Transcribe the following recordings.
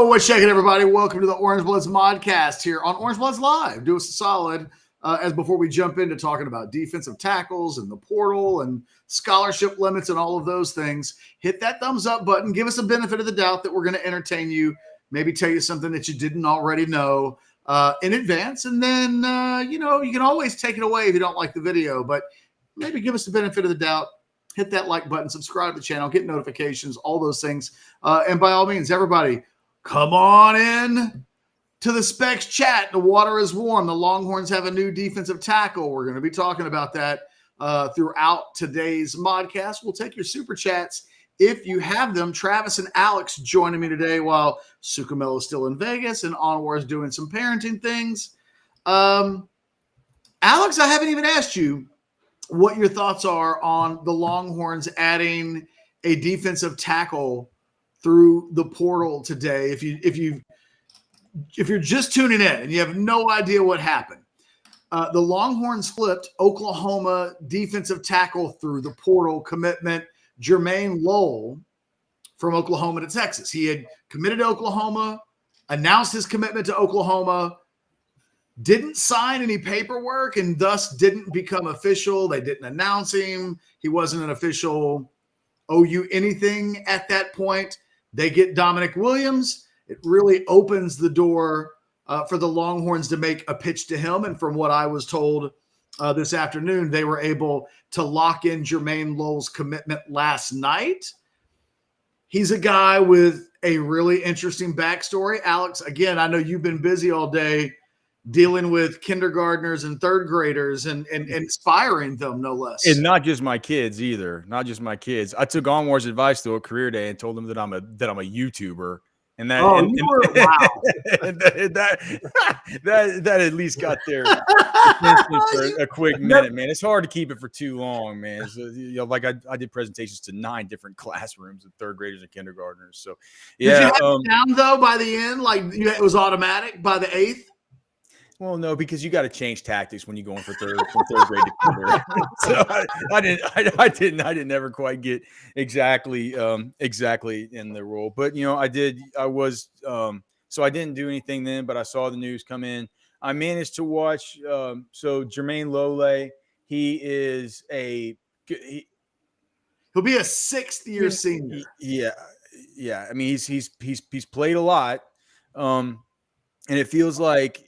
What's shaking, everybody? Welcome to the Orange Bloods Modcast here on Orange Bloods Live. Do us a solid as before we jump into talking about defensive tackles and the portal and scholarship limits and all of those things. Hit that thumbs up button. Give us a benefit of the doubt that we're going to entertain you, maybe tell you something that you didn't already know in advance. And then, you can always take it away if you don't like the video, but maybe give us the benefit of the doubt. Hit that like button, subscribe to the channel, get notifications, all those things. And by all means, everybody, come on in to the Specs chat. The water is warm. The Longhorns have a new defensive tackle. We're going to be talking about that throughout today's modcast. We'll take your super chats if you have them. Travis and Alex joining me today while Sukamel is still in Vegas and Onwar is doing some parenting things. Alex, I haven't even asked you what your thoughts are on the Longhorns adding a defensive tackle through the portal today. If you're just tuning in and you have no idea what happened, the Longhorns flipped Oklahoma defensive tackle through the portal commitment, Jermaine Lole, from Oklahoma to Texas. He had committed to Oklahoma, announced his commitment to Oklahoma, didn't sign any paperwork, and thus didn't become official. They didn't announce him. He wasn't an official OU anything at that point. They get Dominic Williams. It really opens the door for the Longhorns to make a pitch to him. And from what I was told this afternoon, they were able to lock in Jermaine Lole's commitment last night. He's a guy with a really interesting backstory. Alex, again, I know you've been busy all day dealing with kindergartners and third graders and inspiring them, no less. And not just my kids either. Not just my kids. I took Onwar's advice to a career day and told them that I'm a YouTuber. And that, that at least got their attention for a quick minute, man. It's hard to keep it for too long, man. So, like I did presentations to 9 different classrooms of third graders and kindergartners. So, yeah. Did you have it down though by the end? Like it was automatic by the 8th? Well, no, because you got to change tactics when you go in from third grade to kindergarten. So I didn't never quite get exactly in the role, but so I didn't do anything then, but I saw the news come in. I managed to watch. So Jermaine Lole, he'll be a 6th-year senior. Yeah. I mean, he's played a lot. And it feels like,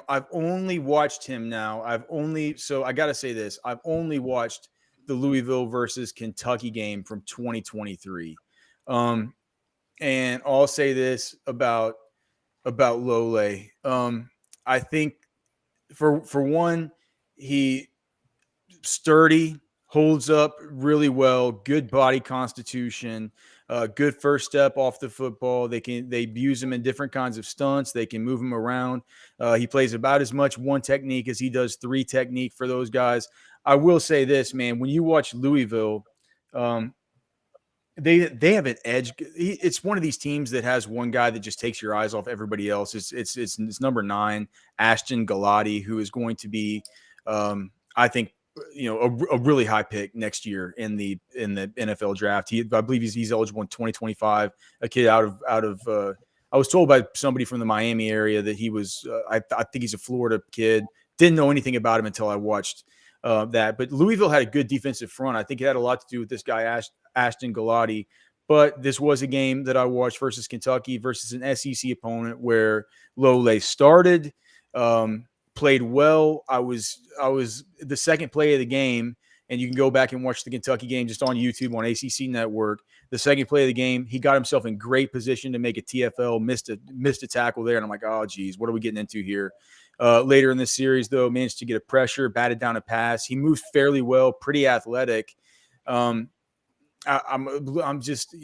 I've only watched him now. I got to say this. I've only watched the Louisville versus Kentucky game from 2023. And I'll say this about Lole. I think for one, he sturdy, holds up really well, good body constitution. Good first step off the football. They use him in different kinds of stunts. They can move him around. He plays about as much one technique as he does 3 technique for those guys. I will say this, man, when you watch Louisville, they have an edge. It's one of these teams that has one guy that just takes your eyes off everybody else. It's number 9, Ashton Galati, who is going to be, I think, a really high pick next year in the NFL draft. I believe he's eligible in 2025. A kid out of I was told by somebody from the Miami area that he was. I think he's a Florida kid. Didn't know anything about him until I watched that. But Louisville had a good defensive front. I think it had a lot to do with this guy Ashton Galati. But this was a game that I watched versus Kentucky versus an SEC opponent where Lole started. Played well. I was the second play of the game, and you can go back and watch the Kentucky game just on YouTube on ACC Network. The second play of the game, he got himself in great position to make a TFL, missed a tackle there, and I'm like, oh, geez, what are we getting into here? Later in this series, though, managed to get a pressure, batted down a pass. He moves fairly well, pretty athletic. I'm just,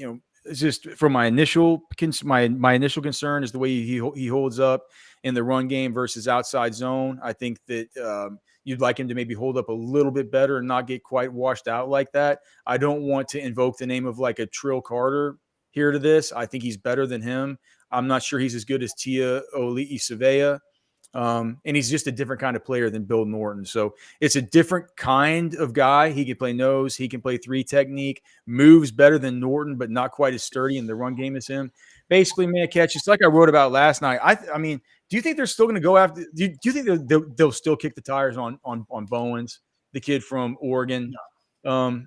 it's just from my initial concern is the way he holds up in the run game versus outside zone. I think that you'd like him to maybe hold up a little bit better and not get quite washed out like that. I don't want to invoke the name of like a Trill Carter here to this. I think he's better than him. I'm not sure he's as good as Tia Oli'i Savea. And he's just a different kind of player than Bill Norton. So it's a different kind of guy. He can play nose. He can play 3 technique, moves better than Norton, but not quite as sturdy in the run game as him. Basically, man, catch. It's like I wrote about last night. I mean, do you think they're still going to go after? Do you think they'll still kick the tires on Bowens, the kid from Oregon? No.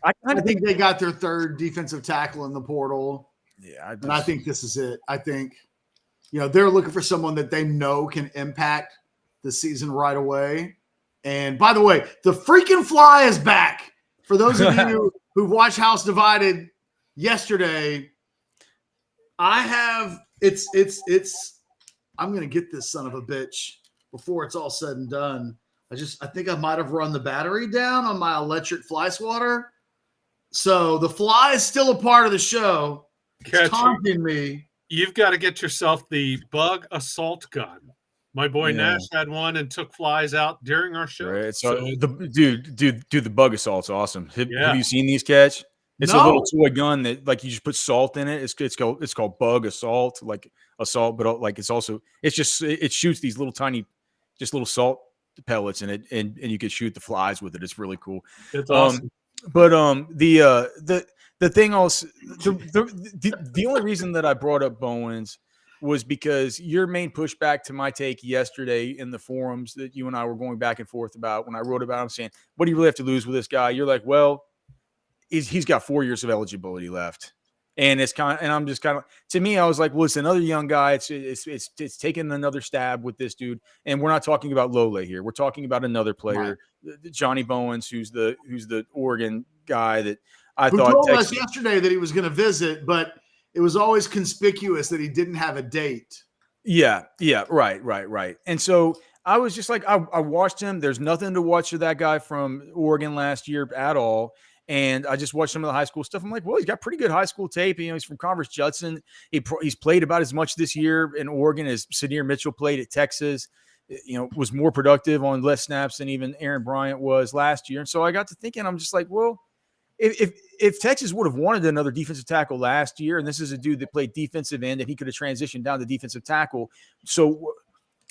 I think they got their 3rd defensive tackle in the portal. Yeah, and I think this is it. I think, they're looking for someone that they know can impact the season right away. And by the way, the freaking fly is back. For those of you who watched House Divided yesterday, I'm going to get this son of a bitch before it's all said and done. I think I might have run the battery down on my electric fly swatter. So the fly is still a part of the show. It's taunting me. You've got to get yourself the bug assault gun. My boy Nash had one and took flies out during our show. Right. So the bug assault's awesome. Have you seen these catch? It's a little toy gun that you just put salt in it. It's called bug assault, like assault, but it shoots these little tiny, just little salt pellets in it, and you can shoot the flies with it. It's really cool. It's awesome. But the thing also, the only reason that I brought up Bowens was because your main pushback to my take yesterday in the forums that you and I were going back and forth about when I wrote about him, saying, what do you really have to lose with this guy? You're like, well, he's got 4 years of eligibility left. And I'm just kind of, to me, I was like, well, it's another young guy. It's taking another stab with this dude. And we're not talking about Lole here. We're talking about another player, right. Johnny Bowens, who's the Oregon guy that who told us yesterday that he was going to visit, but it was always conspicuous that he didn't have a date. Yeah. Right. And so I was just like, I watched him. There's nothing to watch for that guy from Oregon last year at all. And I just watched some of the high school stuff. I'm like, well, he's got pretty good high school tape. He's from Converse Judson. He's played about as much this year in Oregon as Sadir Mitchell played at Texas. Was more productive on less snaps than even Aaron Bryant was last year. And so I got to thinking, I'm just like, well, if Texas would have wanted another defensive tackle last year, and this is a dude that played defensive end and he could have transitioned down to defensive tackle. So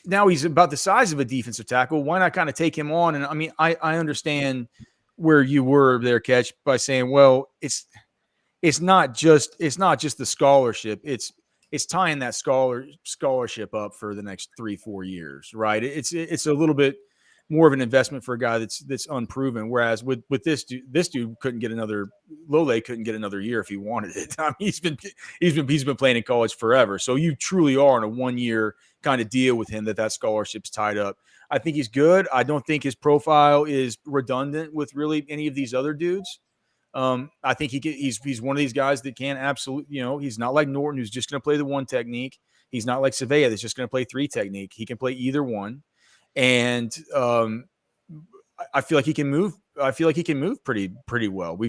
now he's about the size of a defensive tackle. Why not kind of take him on? And I mean, I understand where you were there, Catch, by saying, well, it's not just the scholarship. It's tying that scholarship up for the next 3-4 years, right? It's a little bit more of an investment for a guy that's unproven. Whereas with this dude couldn't get Lole couldn't get another year if he wanted it. I mean, he's been playing in college forever. So you truly are in a 1-year kind of deal with him that scholarship's tied up. I think he's good. I don't think his profile is redundant with really any of these other dudes. I think he's one of these guys that can absolutely, he's not like Norton, who's just going to play the 1 technique. He's not like Savea, that's just going to play 3 technique. He can play either one. And I feel like he can move. I feel like he can move pretty well.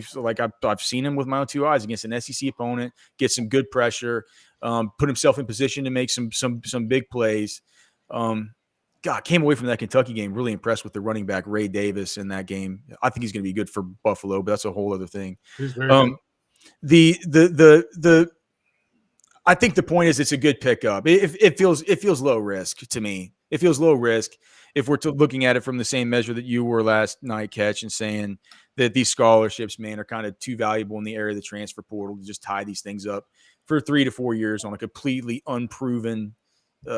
I've seen him with my own 2 eyes against an SEC opponent, get some good pressure, put himself in position to make some big plays. God, came away from that Kentucky game really impressed with the running back Ray Davis in that game. I think he's going to be good for Buffalo, but that's a whole other thing. I think the point is it's a good pickup. It feels low risk to me. It feels low risk if we're looking at it from the same measure that you were last night, Catch, and saying that these scholarships, man, are kind of too valuable in the area of the transfer portal to just tie these things up for 3 to 4 years on a completely unproven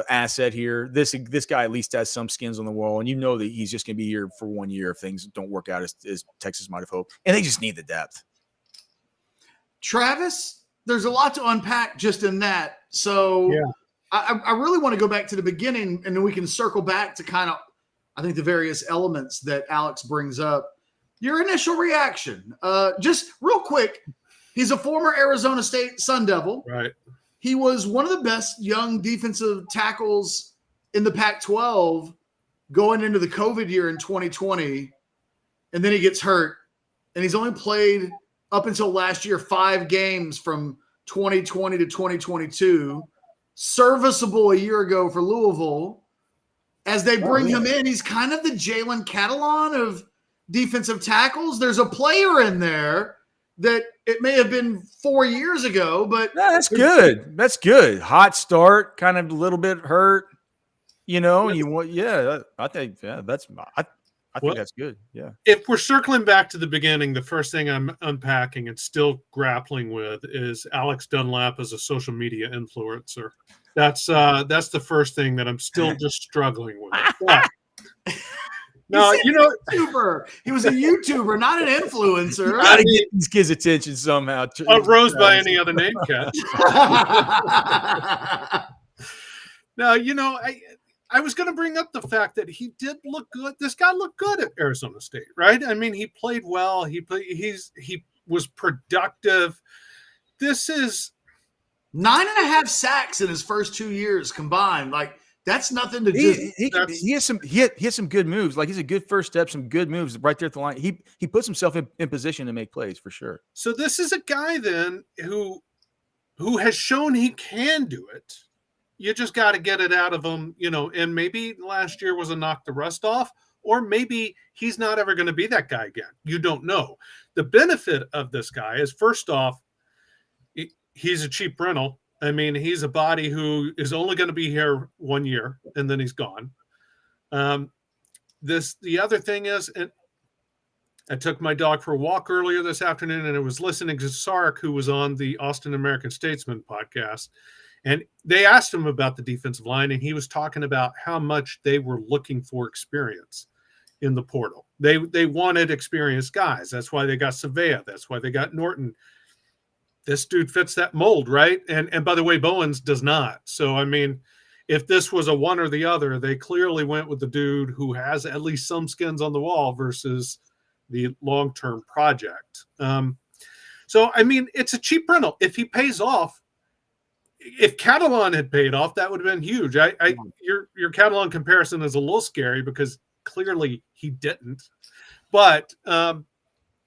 asset here. This guy at least has some skins on the wall, and that he's just going to be here for 1 year if things don't work out as Texas might have hoped. And they just need the depth. Travis, there's a lot to unpack just in that. So yeah. I really want to go back to the beginning, and then we can circle back to kind of, I think, the various elements that Alex brings up. Your initial reaction, just real quick. He's a former Arizona State Sun Devil. Right. He was one of the best young defensive tackles in the Pac-12 going into the COVID year in 2020, and then he gets hurt. And he's only played up until last year 5 games from 2020 to 2022. Serviceable a year ago for Louisville. As they bring him in, he's kind of the Jalen Catalon of defensive tackles. There's a player in there that it may have been 4 years ago, but no, that's good. That's good. Hot start, kind of a little bit hurt. You know, and you want, I think, that's, I think that's good. Yeah. If we're circling back to the beginning, the first thing I'm unpacking and still grappling with is Alex Dunlap as a social media influencer. That's the first thing that I'm still just struggling with. But, no, YouTuber. He was a YouTuber, not an influencer. Got to get these kids' attention somehow. Rose by any other name catch. No, I was going to bring up the fact that he did look good. This guy looked good at Arizona State, right? I mean, he played well. He was productive. This is 9.5 sacks in his first 2 years combined. Like, that's nothing to just. He has some good moves. Like, he's a good first step, some good moves right there at the line. He puts himself in position to make plays for sure. So this is a guy then who has shown he can do it. You just got to get it out of him, and maybe last year was a knock the rust off, or maybe he's not ever going to be that guy again. You don't know. The benefit of this guy is, first off, he's a cheap rental. I mean, he's a body who is only going to be here 1 year, and then he's gone. The other thing is, and I took my dog for a walk earlier this afternoon, and I was listening to Sark, who was on the Austin American Statesman podcast. And they asked him about the defensive line, and he was talking about how much they were looking for experience in the portal. They wanted experienced guys. That's why they got Savea. That's why they got Norton. This dude fits that mold, right? And by the way, Bowens does not. So, I mean, if this was a one or the other, they clearly went with the dude who has at least some skins on the wall versus the long-term project. So, I mean, it's a cheap rental. If he pays off, if Catalan had paid off, that would have been huge. Your Catalan comparison is a little scary because clearly he didn't. But,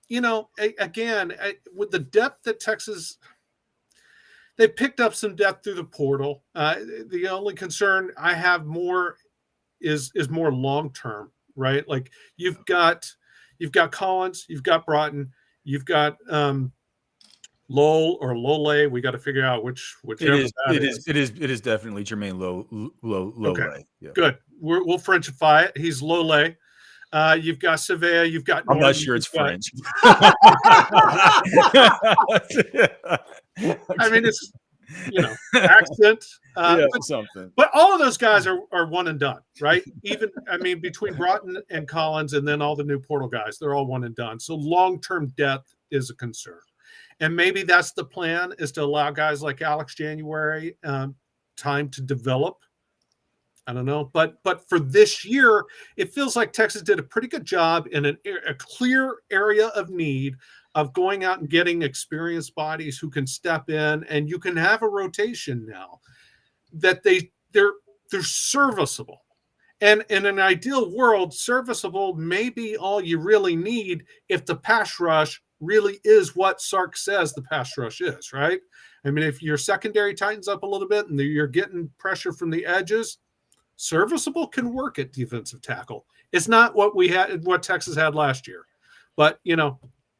again, with the depth that Texas, they picked up some depth through the portal. The only concern I have more is more long-term, right? Like you've got Collins, you've got Broughton, you've got Lole or Lole. We got to figure out which it is definitely Jermaine Lole. Okay. Yeah. Good. We'll Frenchify it. He's Lole. You've got Savea. You've got Norton. I'm not sure it's French. I mean, it's accent. Something. But all of those guys are one and done, right? Even between Broughton and Collins, and then all the new portal guys, they're all one and done. So long-term depth is a concern. And maybe that's the plan, is to allow guys like Alex January time to develop. I don't know. But for this year, it feels like Texas did a pretty good job in a clear area of need of going out and getting experienced bodies who can step in, and you can have a rotation now that they're serviceable. And in an ideal world, serviceable may be all you really need if the pass rush really is what Sark says the pass rush is, right? I mean, if your secondary tightens up a little bit and you're getting pressure from the edges, serviceable can work at defensive tackle. It's not what Texas had last year, but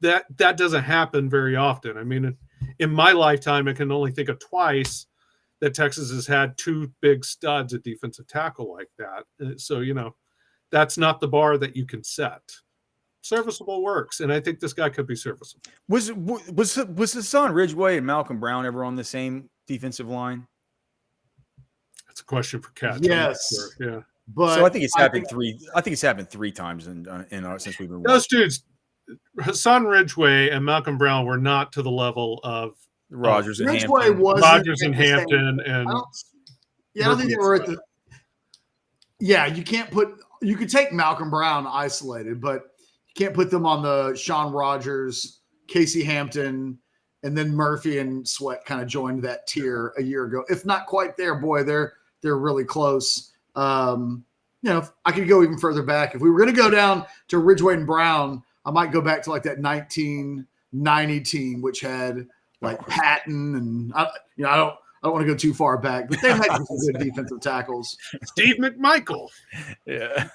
that doesn't happen very often. I mean, in my lifetime, I can only think of twice that Texas has had two big studs at defensive tackle like that. So, that's not the bar that you can set. Serviceable works, and I think this guy could be serviceable. Was Hassan Ridgeway and Malcolm Brown ever on the same defensive line? That's a question for Kat. Yes, sure. Yeah. But so I think it's happened three times since we've been. Those dudes, Hassan Ridgeway and Malcolm Brown, were not to the level of Rogers and Ridgeway Hampton. Rogers and Hampton, and I don't think they were at the. Yeah, you can't put. You could take Malcolm Brown isolated, but you can't put them on the Sean Rogers, Casey Hampton, and then Murphy and Sweat kind of joined that tier a year ago. If not quite there, boy, they're really close. I could go even further back. If we were going to go down to Ridgeway and Brown, I might go back to like that 1990 team, which had like Patton and I don't want to go too far back, but they've had some good defensive tackles. Steve McMichael. Yeah.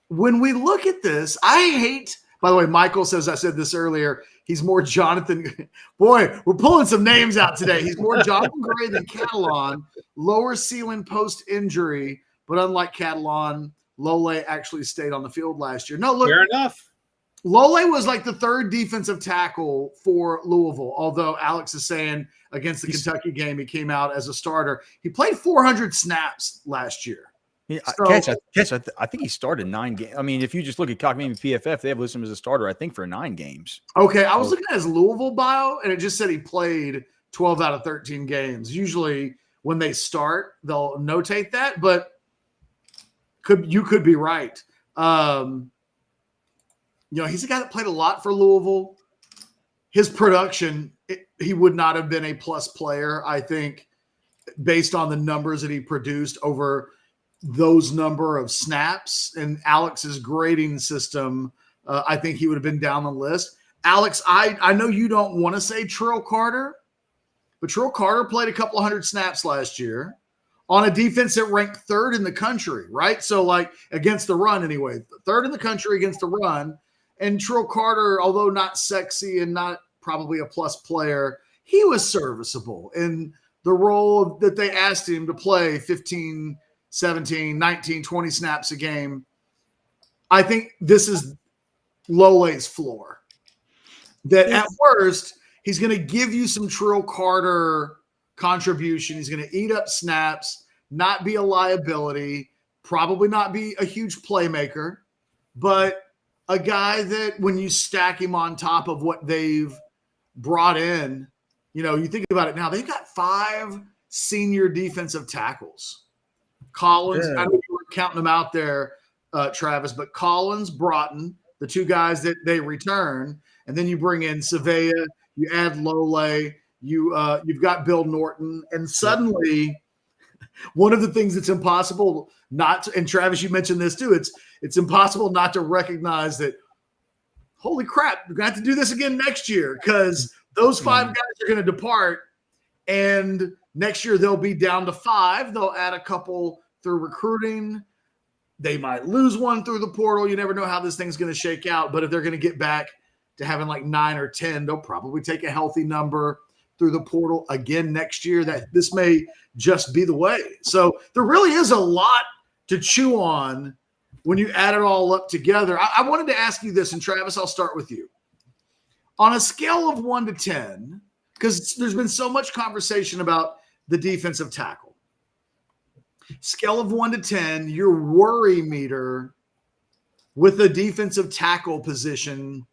When we look at this, I hate, by the way, Michael says, I said this earlier, He's more Jonathan. Boy, we're pulling some names out today. He's more Jonathan Gray than Catalan. Lower ceiling post-injury, but unlike Catalan, Lole actually stayed on the field last year. No, look. Fair enough. Lole was like the third defensive tackle for Louisville, although Alex is saying against the Kentucky game, he came out as a starter. He played 400 snaps last year. Yeah, So, I think he started 9 games. I mean, if you just look at Cockney PFF, they have listed him as a starter, I think, for 9 games. Okay, I was looking at his Louisville bio, and it just said he played 12 out of 13 games. Usually when they start, they'll notate that, but you could be right. He's a guy that played a lot for Louisville. His production, he would not have been a plus player, I think, based on the numbers that he produced over those number of snaps and Alex's grading system. I think he would have been down the list. Alex, I know you don't want to say Trill Carter, but Trill Carter played a couple of hundred snaps last year on a defense that ranked third in the country, right? So, like, against the run anyway, third in the country against the run. And Trill Carter, although not sexy and not probably a plus player, he was serviceable in the role that they asked him to play 15, 17, 19, 20 snaps a game. I think this is Lole's floor. That at worst, he's going to give you some Trill Carter contribution. He's going to eat up snaps, not be a liability, probably not be a huge playmaker, but a guy that when you stack him on top of what they've brought in, you think about it now, they've got 5 senior defensive tackles. Collins, I know you were counting them out there, Travis, but Collins, Broughton, the 2 guys that they return, and then you bring in Savea, you add Lole, you've got Bill Norton, and suddenly one of the things that's impossible not to, and Travis, you mentioned this too, it's impossible not to recognize that, holy crap, we're going to have to do this again next year because those 5 guys are going to depart, and next year they'll be down to 5. They'll add a couple through recruiting. They might lose one through the portal. You never know how this thing's going to shake out, but if they're going to get back to having like 9 or 10, they'll probably take a healthy number through the portal again next year. That this may just be the way. So there really is a lot to chew on when you add it all up together. I wanted to ask you this, and Travis, I'll start with you. On a scale of 1 to 10, because there's been so much conversation about the defensive tackle. Scale of 1 to 10, your worry meter with the defensive tackle position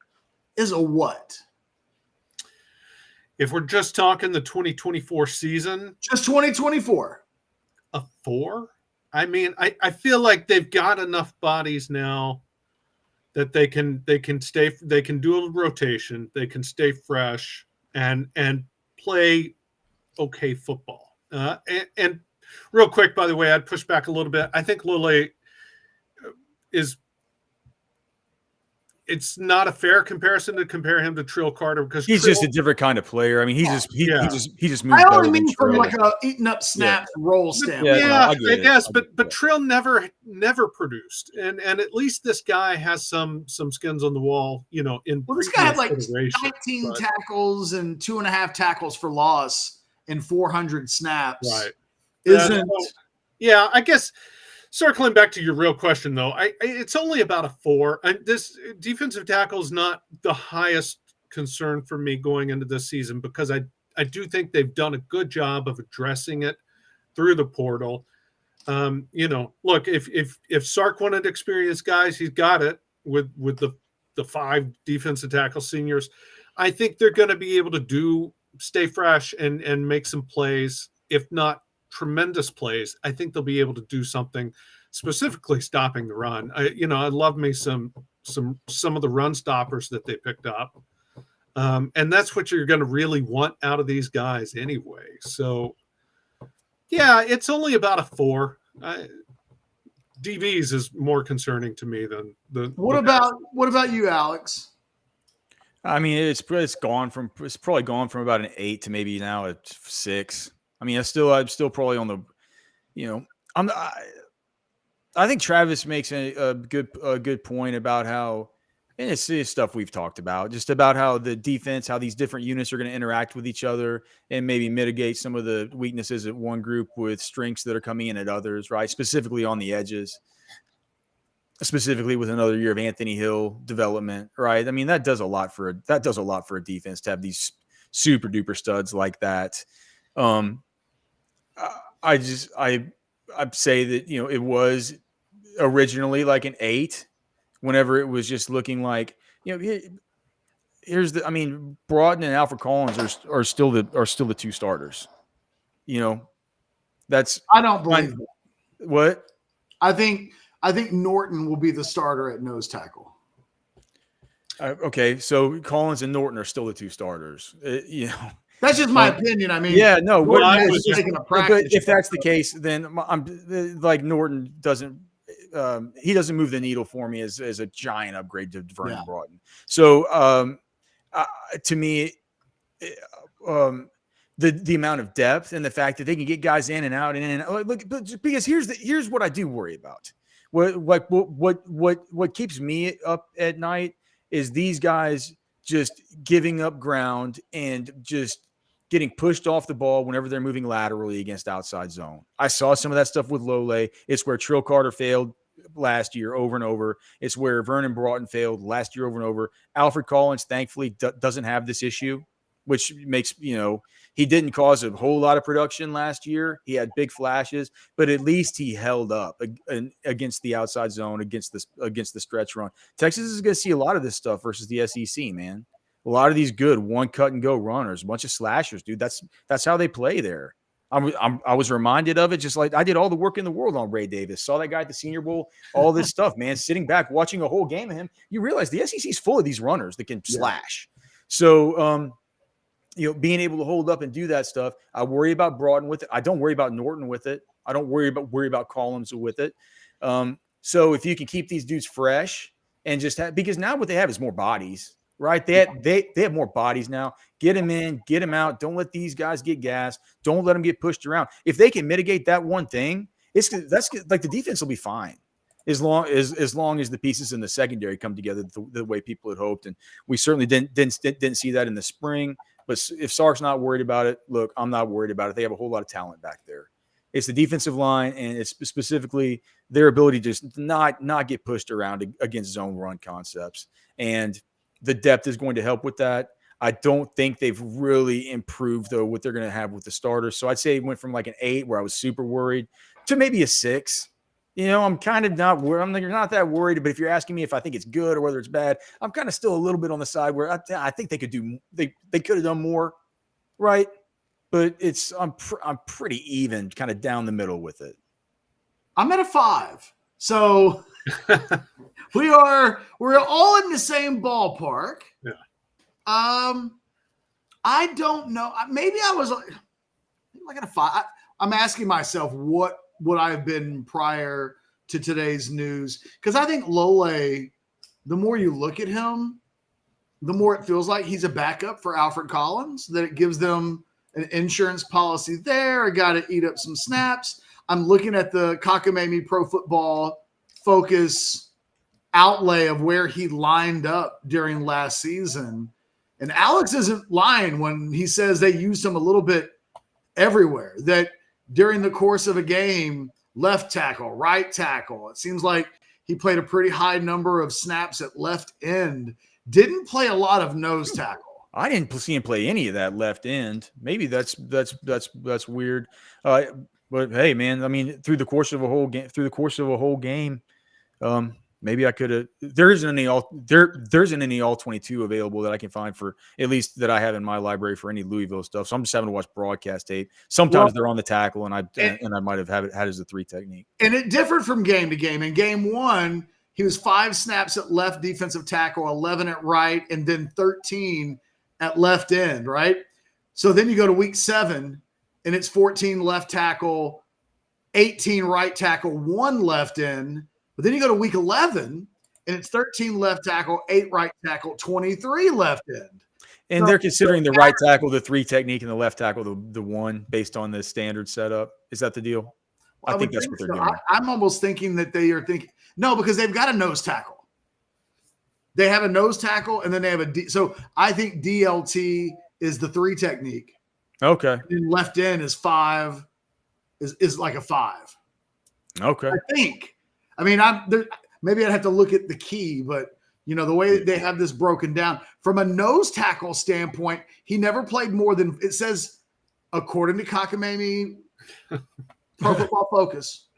is a what? If we're just talking the 2024 season. Just 2024. A 4? I mean, I feel like they've got enough bodies now that they can do a rotation, they can stay fresh and play okay football. And real quick, by the way, I'd push back a little bit. I think Lole it's not a fair comparison to compare him to Trill Carter because he's just a different kind of player. I mean, he just moves. I only mean from like a eating up snaps roll standpoint. I guess, but Trill never produced, and at least this guy has some skins on the wall. This guy had like 19 tackles and 2.5 tackles for loss and 400 snaps. Right? I guess. Circling back to your real question, though, it's only about a 4. This defensive tackle is not the highest concern for me going into this season because I do think they've done a good job of addressing it through the portal. Look, if Sark wanted experienced guys, he's got it with the 5 defensive tackle seniors. I think they're going to be able to stay fresh and make some plays, if not tremendous plays. I think they'll be able to do something, specifically stopping the run. I love me some of the run stoppers that they picked up, and that's what you're going to really want out of these guys anyway. So, yeah, it's only about a 4. DVs is more concerning to me than the. What about you, Alex? I mean, it's probably gone from about an 8 to maybe now a 6. I mean, I'm still probably on the, I think Travis makes a good point about how And it's stuff we've talked about, just about how the defense, how these different units are going to interact with each other and maybe mitigate some of the weaknesses at one group with strengths that are coming in at others, right? Specifically on the edges, specifically with another year of Anthony Hill development, right? I mean, that does a lot for a defense to have these super duper studs like that. I'd say that, it was originally like an 8 whenever it was just looking like, Broughton and Alfred Collins are still the two starters. That's I don't believe that. What? I think Norton will be the starter at nose tackle. Okay, so Collins and Norton are still the two starters. That's just my opinion. I mean, yeah, no. Norton is taking a practice. But if that's the case, then I'm like Norton doesn't. He doesn't move the needle for me as a giant upgrade to Vernon Broughton. So to me, the amount of depth and the fact that they can get guys in and out look, because here's what I do worry about. What keeps me up at night is these guys just giving up ground and just getting pushed off the ball whenever they're moving laterally against outside zone. I saw some of that stuff with Lole. It's where Trill Carter failed last year over and over. It's where Vernon Broughton failed last year over and over. Alfred Collins, thankfully, doesn't have this issue, which makes, he didn't cause a whole lot of production last year. He had big flashes, but at least he held up against the outside zone, against the stretch run. Texas is going to see a lot of this stuff versus the SEC, man. A lot of these good one cut and go runners, a bunch of slashers, dude. That's how they play there. I was reminded of it, just like I did all the work in the world on Ray Davis. Saw that guy at the Senior Bowl, all this stuff, man. Sitting back, watching a whole game of him, you realize the SEC is full of these runners that can slash. So, being able to hold up and do that stuff, I worry about Broughton with it. I don't worry about Norton with it. I don't worry about Collins with it. So if you can keep these dudes fresh and just because now what they have is more bodies, right? They have more bodies now. Get them in, get them out. Don't let these guys get gas. Don't let them get pushed around. If they can mitigate that one thing, that's like the defense will be fine. As long as the pieces in the secondary come together the way people had hoped, and we certainly didn't see that in the spring. But if Sark's not worried about it, look, I'm not worried about it. They have a whole lot of talent back there. It's the defensive line, and it's specifically their ability to just not get pushed around against zone run concepts. And the depth is going to help with that. I don't think they've really improved, though, what they're going to have with the starters. So I'd say it went from like an 8, where I was super worried, to maybe a 6. I'm kind of not worried. I'm not that worried, but if you're asking me if I think it's good or whether it's bad, I'm kind of still a little bit on the side where I think they could they could have done more, right? But I'm pretty even, kind of down the middle with it. I'm at a 5, so we're all in the same ballpark. Yeah. I don't know. Maybe I was like at a 5. I'm asking myself what would I have been prior to today's news? Because I think Lole, the more you look at him, the more it feels like he's a backup for Alfred Collins, that it gives them an insurance policy there. I got to eat up some snaps. I'm looking at the Cockamamie Pro Football Focus outlay of where he lined up during last season. And Alex isn't lying when he says they used him a little bit everywhere, that during the course of a game, left tackle, right tackle. It seems like he played a pretty high number of snaps at left end. Didn't play a lot of nose tackle. I didn't see him play any of that left end. Maybe that's weird. But hey, man, I mean, through the course of a whole game, maybe I could have. There isn't any all 22 available that I can find, for at least that I have in my library, for any Louisville stuff. So I'm just having to watch broadcast tape. Sometimes they're on the tackle, and I might have had it as a 3 technique. And it differed from game to game. In game 1, he was 5 snaps at left defensive tackle, 11 at right, and then 13 at left end. Right. So then you go to week 7, and it's 14 left tackle, 18 right tackle, 1 left end. But then you go to week 11, and it's 13 left tackle, 8 right tackle, 23 left end. And they're considering the right tackle the 3 technique and the left tackle the 1 based on the standard setup. Is that the deal? I think that's what they're doing. I'm almost thinking that they are thinking – no, because they've got a nose tackle. They have a nose tackle, and then they have so I think DLT is the 3 technique. Okay. And left end is 5, is like a 5. Okay. I think. I mean, maybe I'd have to look at the key, but the way that they have this broken down from a nose tackle standpoint, he never played more than, it says, according to Kakamemi, Pro Football Focus,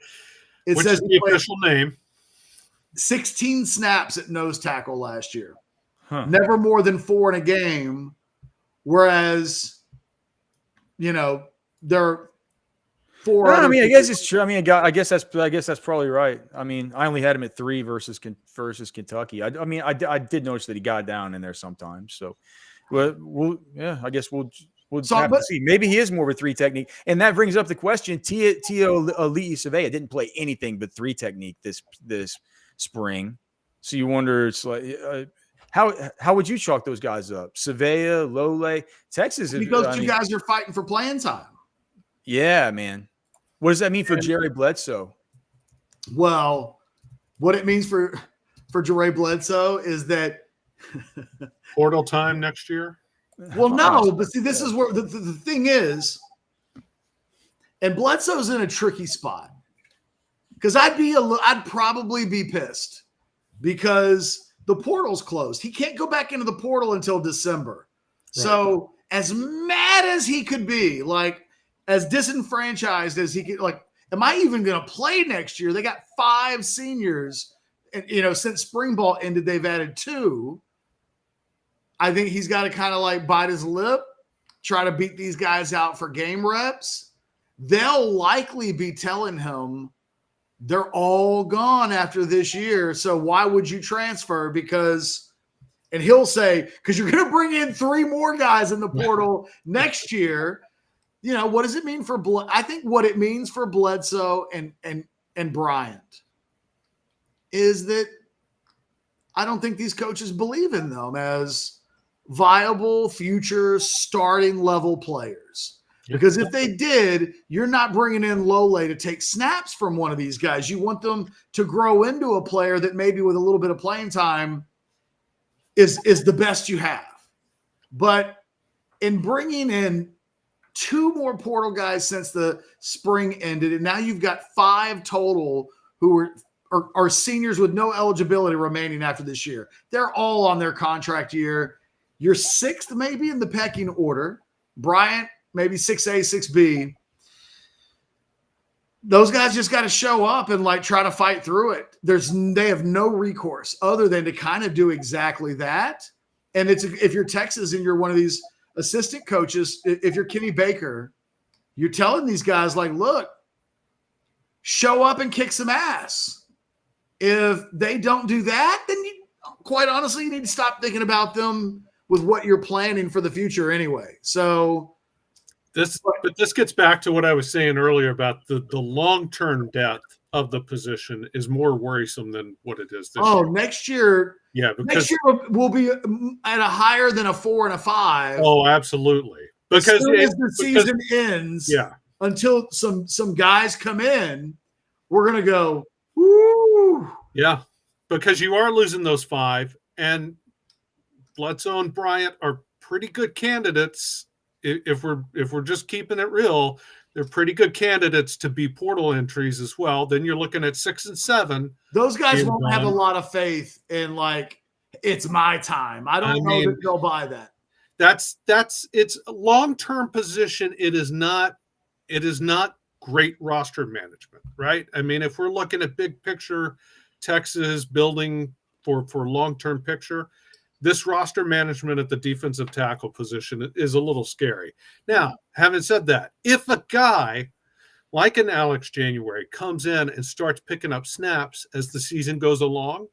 it which says is the official name. 16 snaps at nose tackle last year. Huh. Never more than 4 in a game. Whereas, they're 4. I mean, I guess it's true. I mean, I guess that's probably right. I mean, I only had him at 3 versus Kentucky. I did notice that he got down in there sometimes. So, I guess we'll have to see. Maybe he is more of a 3 technique, and that brings up the question: Tio Ali'i Savea didn't play anything but 3 technique this spring. So you wonder, it's like, how would you chalk those guys up? Savea, Lole, Texas. Because two guys are fighting for playing time. Yeah, man. What does that mean for Jerry Bledsoe? Well, what it means for Jerry Bledsoe is that portal time next year. Well, no, but see, this is where the thing is, and Bledsoe's in a tricky spot because I'd probably be pissed because the portal's closed. He can't go back into the portal until December. Right. So as mad as he could be, like as disenfranchised as he could, like, am I even going to play next year? They got 5 seniors, and since spring ball ended, they've added 2. I think he's got to kind of like bite his lip, try to beat these guys out for game reps. They'll likely be telling him they're all gone after this year. So why would you transfer? And he'll say, because you're going to bring in 3 more guys in the portal next year. What does it mean for I think what it means for Bledsoe and Bryant is that I don't think these coaches believe in them as viable future starting level players. Because if they did, you're not bringing in Lole to take snaps from one of these guys. You want them to grow into a player that maybe with a little bit of playing time is the best you have. But in bringing in 2 more portal guys since the spring ended, and now you've got 5 total who are seniors with no eligibility remaining after this year. They're all on their contract year. You're 6th maybe in the pecking order. Bryant, maybe 6A, 6B. Those guys just got to show up and like try to fight through it. They have no recourse other than to kind of do exactly that. And if you're Texas and you're one of these assistant coaches, if you're Kenny Baker, you're telling these guys like, look, show up and kick some ass. If they don't do that, then quite honestly, you need to stop thinking about them with what you're planning for the future anyway. So this gets back to what I was saying earlier about the long-term depth of the position is more worrisome than what it is this year. Next year. Yeah, because next year we'll be at a higher than a 4 and a 5. Oh, absolutely. Because as soon as the season ends, until some guys come in, we're gonna go, woo. Yeah, because you are losing those 5, and Bledsoe and Bryant are pretty good candidates. If we're just keeping it real, they're pretty good candidates to be portal entries as well. Then you're looking at 6 and 7. Those guys won't have a lot of faith in like it's my time. I don't know that they'll buy that. That's it's a long-term position. It is not great roster management, right? I mean, if we're looking at big picture, Texas building for long-term picture, this roster management at the defensive tackle position is a little scary. Now, having said that, if a guy like an Alex January comes in and starts picking up snaps as the season goes along,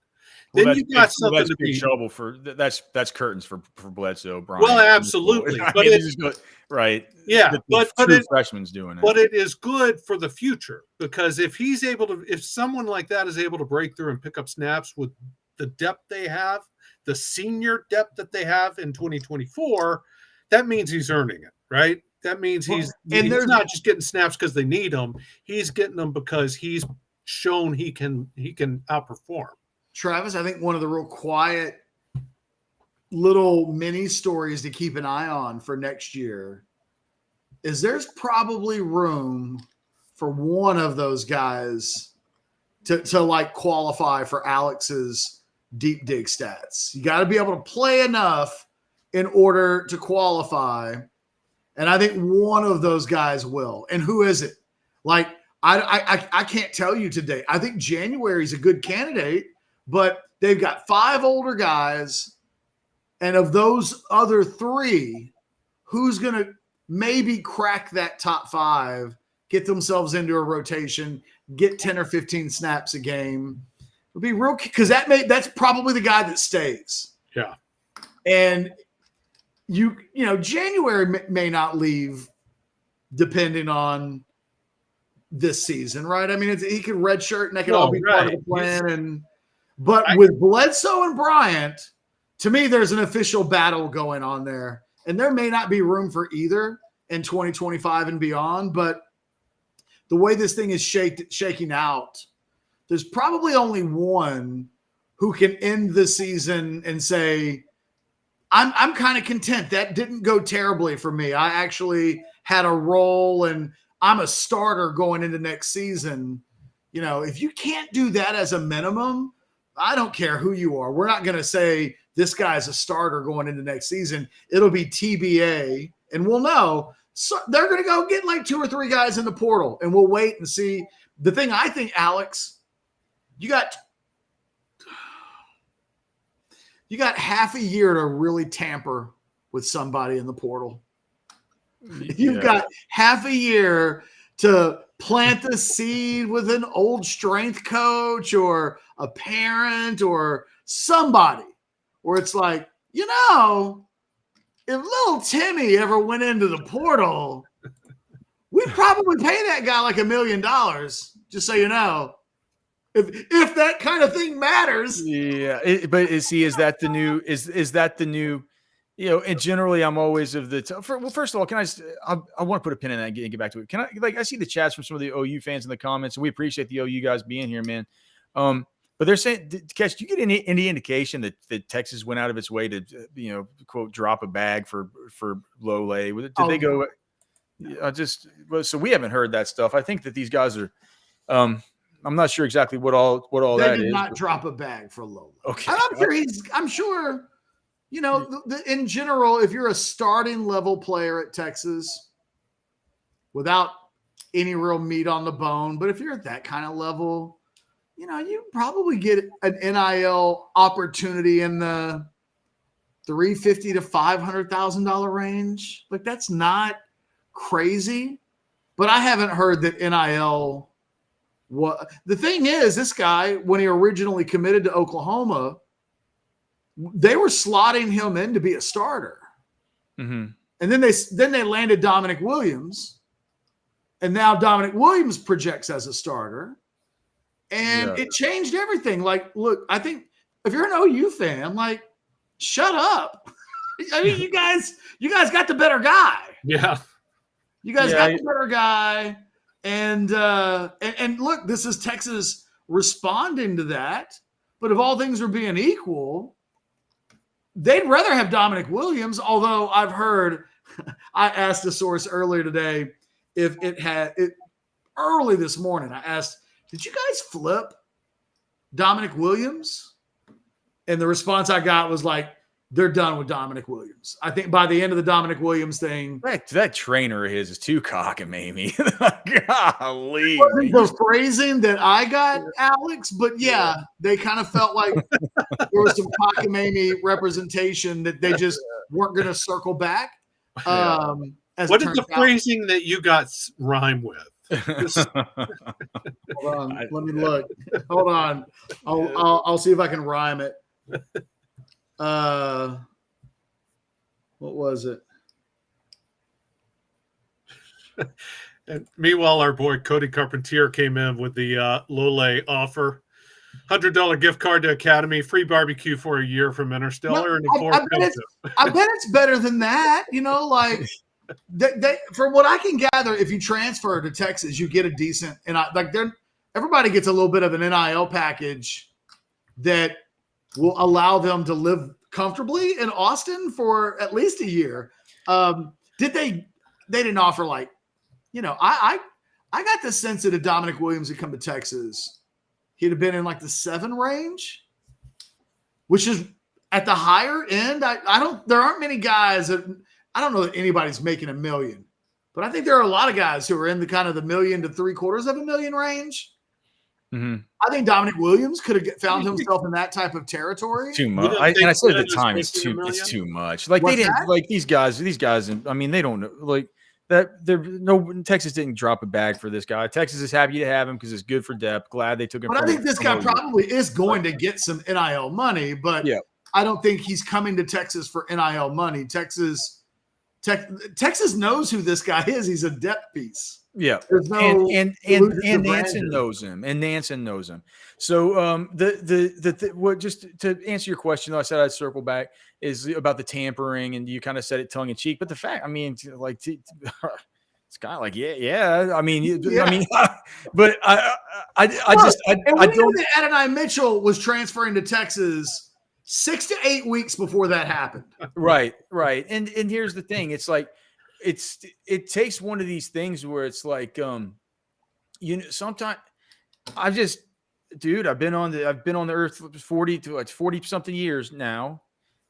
then you got something to be trouble for. That's curtains for Bledsoe, Brian. Well, absolutely, but it's right. Yeah, but freshman's doing it. But it is good for the future because if someone like that is able to break through and pick up snaps with the depth they have, the senior depth that they have in 2024, that means he's earning it, right? That means he's not just getting snaps because they need him. He's getting them because he's shown he can outperform. Travis, I think one of the real quiet little mini stories to keep an eye on for next year is there's probably room for one of those guys to like qualify for Alex's deep dig stats. You got to be able to play enough in order to qualify. And I think one of those guys will. And who is it? Like, I can't tell you today. I think January is a good candidate, but they've got 5 older guys. And of those other 3, who's going to maybe crack that top 5, get themselves into a rotation, get 10 or 15 snaps a game? It'll be real, because that's probably the guy that stays. Yeah. And you know, January may not leave depending on this season, right? I mean, he could redshirt and that could all be part of the plan. But with Bledsoe and Bryant, to me, there's an official battle going on there. And there may not be room for either in 2025 and beyond. But the way this thing is shaking out, there's probably only one who can end the season and say, I'm kind of content. That didn't go terribly for me. I actually had a role and I'm a starter going into next season. You know, if you can't do that as a minimum, I don't care who you are. We're not going to say this guy's a starter going into next season. It'll be TBA, and we'll know. So they're going to go get like 2 or 3 guys in the portal, and we'll wait and see. The thing I think, Alex, you got half a year to really tamper with somebody in the portal. You've got half a year to plant the seed with an old strength coach or a parent or somebody where it's like, you know, if little Timmy ever went into the portal, we'd probably pay that guy like $1 million, just so you know. If that kind of thing matters. Yeah. Is that the new, is that the new, you know, and generally I'm always of the, well, first of all, I want to put a pin in that and get back to it. I see the chats from some of the OU fans in the comments, and we appreciate the OU guys being here, man. But they're saying, Catch, do you get any indication that Texas went out of its way to, you know, quote, drop a bag for Lole? Did they go? So we haven't heard that stuff. I think that these guys are, I'm not sure exactly what all that is. They did not drop a bag for Lole. Okay. I'm sure, you know, in general, if you're a starting level player at Texas without any real meat on the bone, but if you're at that kind of level, you know, you probably get an NIL opportunity in the $350,000 to $500,000 range. Like, that's not crazy, but I haven't heard that NIL. The thing is, this guy, when he originally committed to Oklahoma, they were slotting him in to be a starter. Mm-hmm. And then they landed Dominic Williams, and now Dominic Williams projects as a starter. And it changed everything. Like, look, I think if you're an OU fan, like, shut up. I mean, you guys got the better guy. Yeah. You guys got the better guy. And look, this is Texas responding to that. But if all things were being equal, they'd rather have Dominic Williams. Although I've heard, I asked a source earlier today if early this morning. I asked, did you guys flip Dominic Williams? And the response I got was like, they're done with Dominic Williams. I think by the end of the Dominic Williams thing, that trainer of his is too cockamamie. Golly, wasn't the phrasing that I got, Alex, but yeah, they kind of felt like there was some cockamamie representation that they just weren't going to circle back. What is the phrasing that you got rhyme with? Hold on, let me look. Hold on, I'll see if I can rhyme it. What was it? And meanwhile, our boy Cody Carpentier came in with the Lole offer. $100 gift card to Academy, free barbecue for a year from Interstellar, and I bet it's better than that. You know, like from what I can gather, if you transfer to Texas, you get a decent, and everybody gets a little bit of an NIL package that will allow them to live comfortably in Austin for at least a year. They didn't offer I got the sense that if Dominic Williams had come to Texas, he'd have been in the 7 range, which is at the higher end. There aren't many guys I don't know that anybody's making $1 million, but I think there are a lot of guys who are in the kind of the $1 million to $750,000 range. Mm-hmm. I think Dominic Williams could have found himself in that type of territory. Too much. I said at the time it's too much. These guys. I mean, they don't know that. Texas didn't drop a bag for this guy. Texas is happy to have him because it's good for depth. Glad they took him. But I think this guy probably is going to get some NIL money, but I don't think he's coming to Texas for NIL money. Texas knows who this guy is. He's a depth piece. Yeah, and Nansen knows him, So just to answer your question, I said I'd circle back is about the tampering, and you kind of said it tongue in cheek. But the fact, I mean, it's kind of but I don't. Adonai Mitchell was transferring to Texas 6 to 8 weeks before that happened. Right. And here's the thing. It's it takes one of these things where it's sometimes I've been on the earth 40 something years now.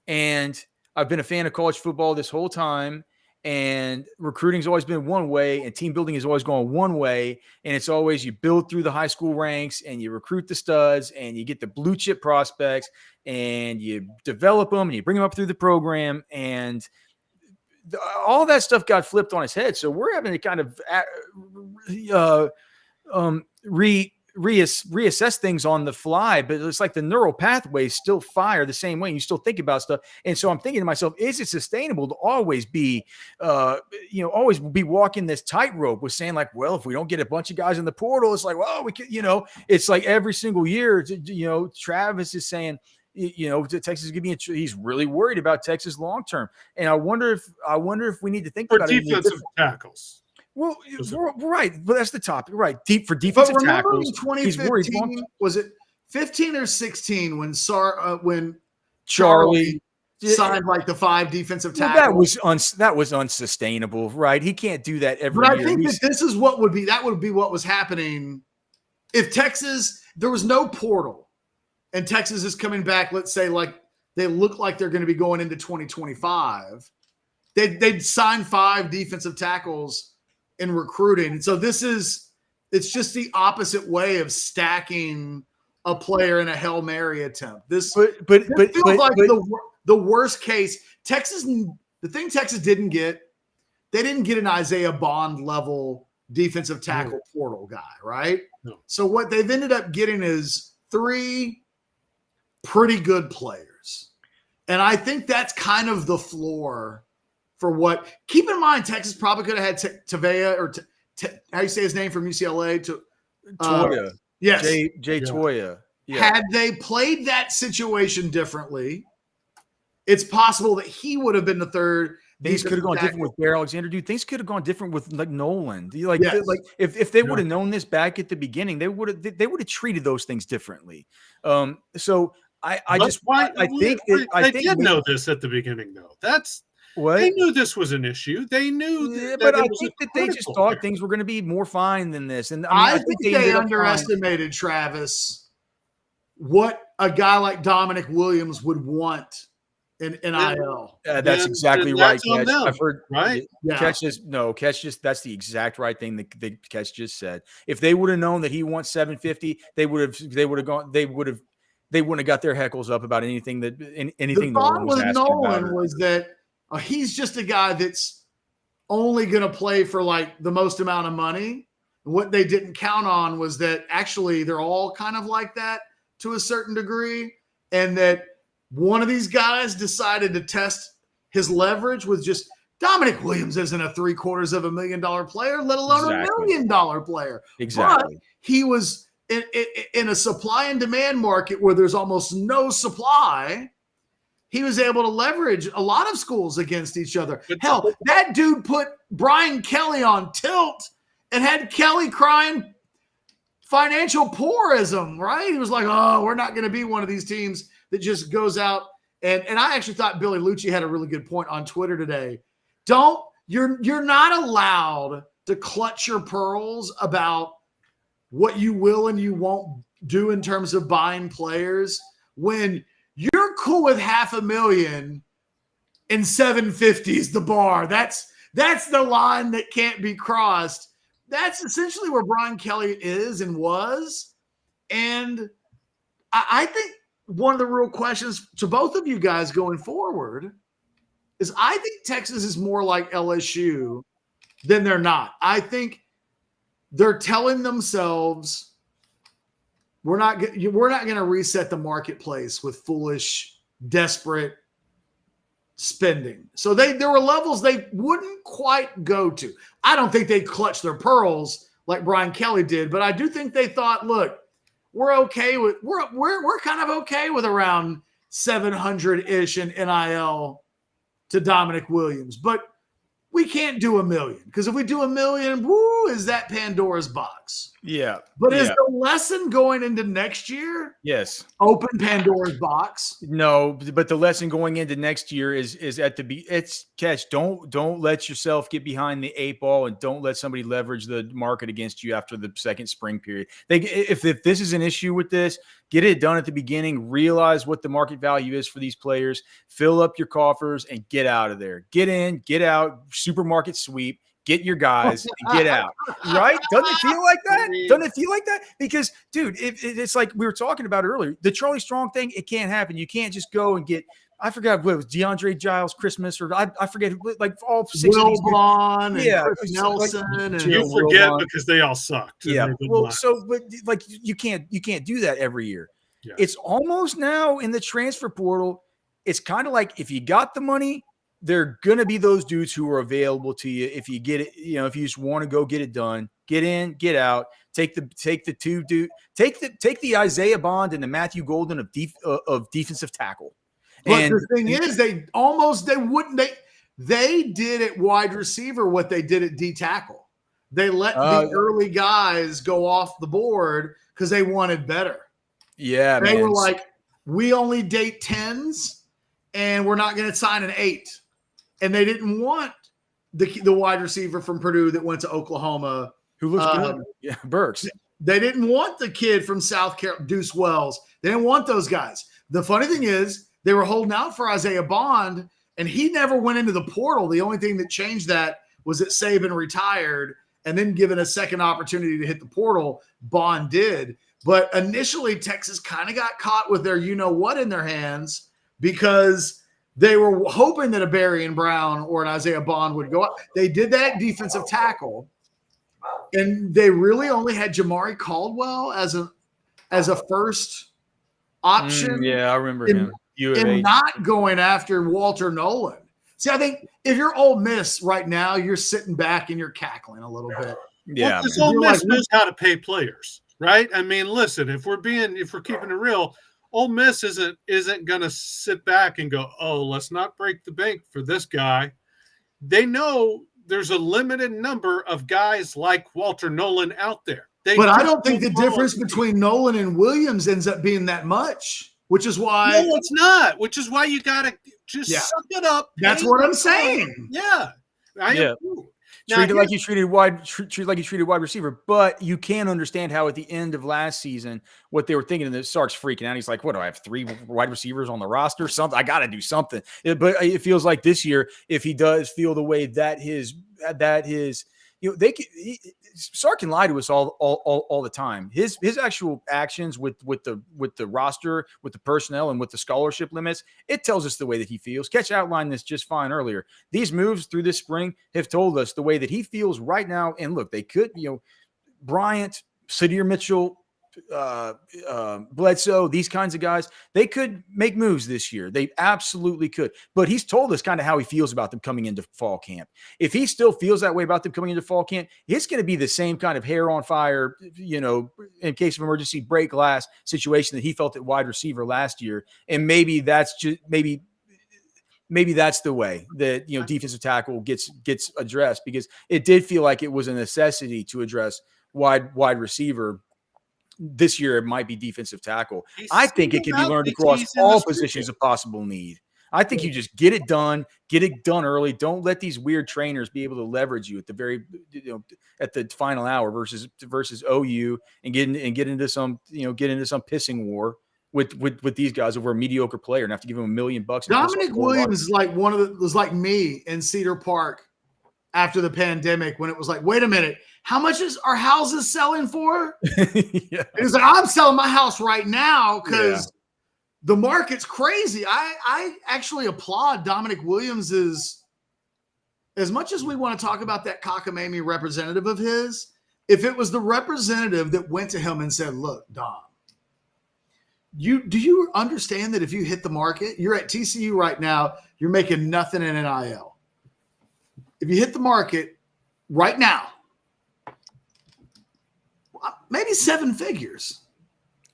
And I've been a fan of college football this whole time. And recruiting's always been one way, and team building is always going one way. And it's always you build through the high school ranks, and you recruit the studs, and you get the blue chip prospects, and you develop them, and you bring them up through the program, and all that stuff got flipped on its head. So we're having to kind of reassess things on the fly, but it's like the neural pathways still fire the same way. And you still think about stuff. And so I'm thinking to myself, is it sustainable to always be walking this tightrope with saying well, if we don't get a bunch of guys in the portal, it's we could, it's like every single year, Travis is saying, Texas is going to be. He's really worried about Texas long term, and I wonder if we need to think about defensive tackles. Well, right, but that's the topic, right? Deep for defensive tackles. In 2015, was it 15 or 16 when Charlie signed the 5 defensive tackles? That was unsustainable, right? He can't do that every year. But I think that this is what would be what was happening if Texas there was no portal. And Texas is coming back, let's say, they look like they're going to be going into 2025. They'd sign 5 defensive tackles in recruiting. And so it's just the opposite way of stacking a player in a Hail Mary attempt. This feels like the worst case. The thing Texas didn't get, they didn't get an Isaiah Bond level defensive tackle portal guy, right? No. So what they've ended up getting is 3 pretty good players. And I think that's kind of the floor for what – keep in mind, Texas probably could have had Tavea or how do you say his name from UCLA? Toya. Yes. Jay Toya. Yeah. Had they played that situation differently, it's possible that he would have been the third. Things could have gone different with Bear Alexander, dude. Things could have gone different with Nolan. If they would have known this back at the beginning, they would have treated those things differently. So I think they did know this at the beginning, though. That's what they knew. This was an issue. They knew, but I think that they just thought things were going to be more fine than this. And I think they underestimated Travis. What a guy like Dominic Williams would want in NIL. That's exactly right. Catch. I've heard right. Yeah. Catch just that's the exact right thing that Catch just said. If they would have known that he wants 750, they would have gone. They wouldn't have got their heckles up about anything that anything. The problem with Nolan was that he's just a guy that's only going to play for the most amount of money. What they didn't count on was that actually they're all kind of like that to a certain degree, and that one of these guys decided to test his leverage with just Dominic Williams isn't a $750,000 player, let alone $1 million player. Exactly. But he was in a supply and demand market where there's almost no supply. He was able to leverage a lot of schools against each other. Hell, that dude put Brian Kelly on tilt and had Kelly crying financial poorism, right? He was like, oh, we're not going to be one of these teams that just goes out And I actually thought Billy Lucci had a really good point on Twitter today. You're not allowed to clutch your pearls about what you will and you won't do in terms of buying players when you're cool with $500,000 and 750s the bar. That's the line that can't be crossed. That's essentially where Brian Kelly is and was. And I think one of the real questions to both of you guys going forward is I think Texas is more like LSU than they're not. I think they're telling themselves we're not going to reset the marketplace with foolish, desperate spending. So there were levels they wouldn't quite go to. I don't think they clutched their pearls like Brian Kelly did, but I do think they thought, look, we're okay with we're kind of okay with around 700-ish in NIL to Dominic Williams, but we can't do $1 million because if we do $1 million, woo, is that Pandora's box? Yeah. But is the lesson going into next year? Yes. Open Pandora's box. No, but the lesson going into next year is it's catch. Don't let yourself get behind the 8 ball and don't let somebody leverage the market against you after the second spring period. If this is an issue with this, get it done at the beginning. Realize what the market value is for these players. Fill up your coffers and get out of there. Get in, get out. Supermarket sweep. Get your guys and get out, right? Doesn't it feel like that? Doesn't it feel like that? Because, dude, it's like we were talking about earlier. The Charlie Strong thing, it can't happen. You can't just go and get – I forgot what it was, DeAndre Giles Christmas, or I forget, like all 6 Will of these. Vaughn and Yeah, Chris Nelson. like, and You forget because they all sucked. Yeah. Well, but like you can't do that every year. Yeah. It's almost now in the transfer portal. It's kind of like if you got the money – they're going to be those dudes who are available to you if you get it, if you just want to go get it done, get in, get out, take the Isaiah Bond and the Matthew Golden of defensive tackle. But the thing is, they did at wide receiver what they did at D tackle. They let the early guys go off the board because they wanted better. Yeah. They were like, we only date 10s and we're not going to sign an 8. And they didn't want the wide receiver from Purdue that went to Oklahoma. Who looks good. Yeah, Burks. They didn't want the kid from South Carolina, Deuce Wells. They didn't want those guys. The funny thing is they were holding out for Isaiah Bond, and he never went into the portal. The only thing that changed that was that Saban retired and then given a second opportunity to hit the portal, Bond did. But initially, Texas kind of got caught with their you-know-what in their hands because – they were hoping that a Barrion Brown or an Isaiah Bond would go up. They did that defensive tackle, and they really only had Jamari Caldwell as a first option. Yeah, I remember him. And not going after Walter Nolan. See, I think if you're Ole Miss right now, you're sitting back and you're cackling a little bit. Yeah, because Ole Miss knows how to pay players, right? I mean, listen, if we're keeping it real. Ole Miss isn't going to sit back and go, oh, let's not break the bank for this guy. They know there's a limited number of guys like Walter Nolan out there. But I don't think the difference between Nolan and Williams ends up being that much, which is why. No, it's not, which is why you got to just suck it up. That's what I'm saying. Yeah. I am too. Treat it like you treated wide receiver, but you can understand how at the end of last season what they were thinking. And the Sark's freaking out. He's like, "What do I have 3 wide receivers on the roster? Something I got to do something." But it feels like this year, if he does feel the way that his Sark can lie to us all the time. His actual actions with the roster, with the personnel, and with the scholarship limits, it tells us the way that he feels. Catch outlined this just fine earlier. These moves through this spring have told us the way that he feels right now. And look, they could, Bryant, Sadir Mitchell, Bledsoe, these kinds of guys, they could make moves this year. They absolutely could. But he's told us kind of how he feels about them coming into fall camp. If he still feels that way about them coming into fall camp, it's going to be the same kind of hair on fire, in case of emergency break glass situation that he felt at wide receiver last year. And maybe that's just maybe that's the way that defensive tackle gets addressed, because it did feel like it was a necessity to address wide receiver this year it might be defensive tackle. He's I think it can be out learned DTs across in the all Super positions Bowl. of possible need. I think you just get it done early. Don't let these weird trainers be able to leverage you at the very, at the final hour versus OU and get into some pissing war with these guys over a mediocre player and have to give him $1 million. Dominic Williams is like was like me in Cedar Park after the pandemic when it was like, wait a minute, how much is our houses selling for? Yeah. It was like, I'm selling my house right now because the market's crazy. I actually applaud Dominic Williams as much as we want to talk about that cockamamie representative of his. If it was the representative that went to him and said, look, Dom, do you understand that if you hit the market, you're at TCU right now, you're making nothing in NIL. If you hit the market right now, maybe 7 figures.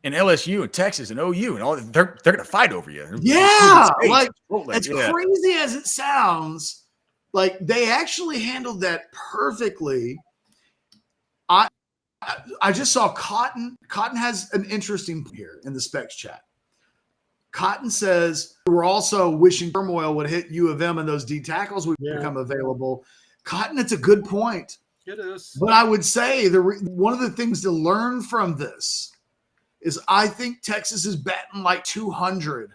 And LSU and Texas and OU and all, they're going to fight over you. Yeah, like as yeah. crazy as it sounds, like they actually handled that perfectly. I just saw Cotton. Cotton has an interesting here in the Specs chat. Cotton says we're also wishing turmoil would hit U of M and those D tackles would become available. Cotton, it's a good point. It is. But I would say one of the things to learn from this is I think Texas is batting like 200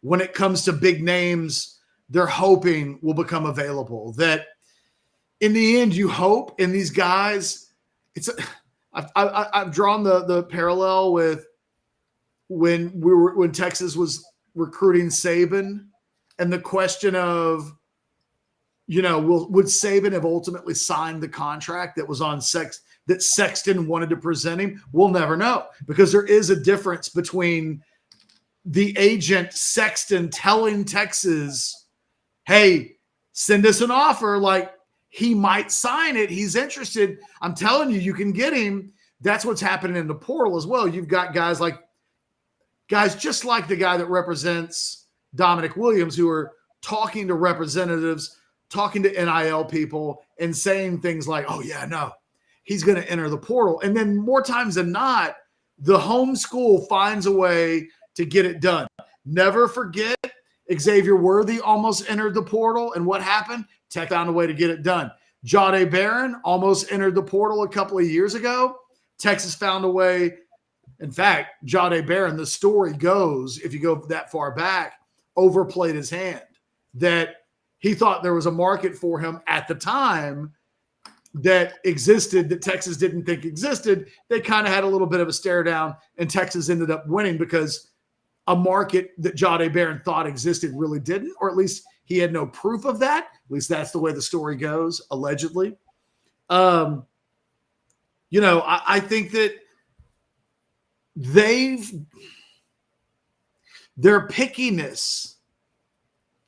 when it comes to big names they're hoping will become available. That in the end, you hope, and these guys, I've drawn the parallel with when Texas was recruiting Saban, and the question of, would Saban have ultimately signed the contract that was on that Sexton wanted to present him? We'll never know, because there is a difference between the agent Sexton telling Texas, hey, send us an offer. Like, he might sign it. He's interested. I'm telling you, you can get him. That's what's happening in the portal as well. You've got guys just like the guy that represents Dominic Williams, who are talking to representatives, talking to NIL people, and saying things like, oh, yeah, no, he's going to enter the portal. And then more times than not, the home school finds a way to get it done. Never forget, Xavier Worthy almost entered the portal. And what happened? Tech found a way to get it done. Jahdae Barron almost entered the portal a couple of years ago. Texas found a way. In fact, Jahdae Barron, the story goes, if you go that far back, overplayed his hand. That he thought there was a market for him at the time that existed that Texas didn't think existed. They kind of had a little bit of a stare down, and Texas ended up winning because a market that Jahdae Barron thought existed really didn't, or at least he had no proof of that. At least that's the way the story goes, allegedly. I think that their pickiness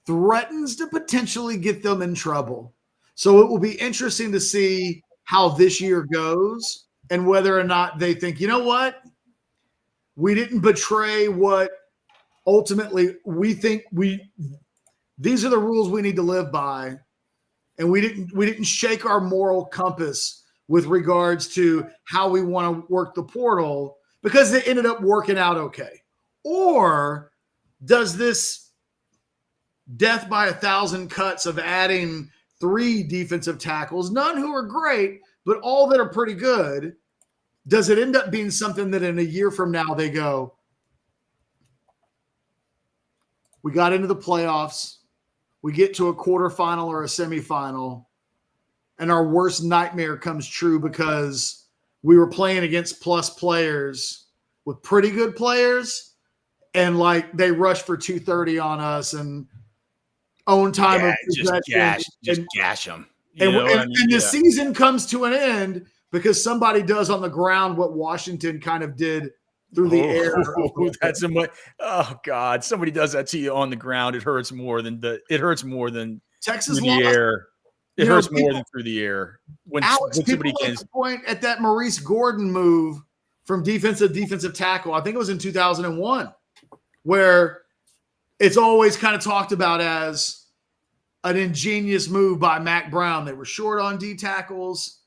threatens to potentially get them in trouble. So it will be interesting to see how this year goes and whether or not they think, you know what, we didn't betray what ultimately we think these are the rules we need to live by, and we didn't shake our moral compass with regards to how we want to work the portal because it ended up working out okay. Or does this death by 1,000 cuts of adding 3 defensive tackles, none who are great, but all that are pretty good, does it end up being something that in a year from now they go, we got into the playoffs, we get to a quarterfinal or a semifinal, and our worst nightmare comes true because we were playing against plus players with pretty good players, and like they rushed for 230 on us and own time of possession. Just gash them. And the season comes to an end because somebody does on the ground what Washington kind of did through the air. That's God! Somebody does that to you on the ground. It hurts more than Texas through the air. It hurts more than through the air. When somebody can point at that Maurice Gordon move from defensive tackle. I think it was in 2001, where it's always kind of talked about as an ingenious move by Mac Brown. They were short on D tackles.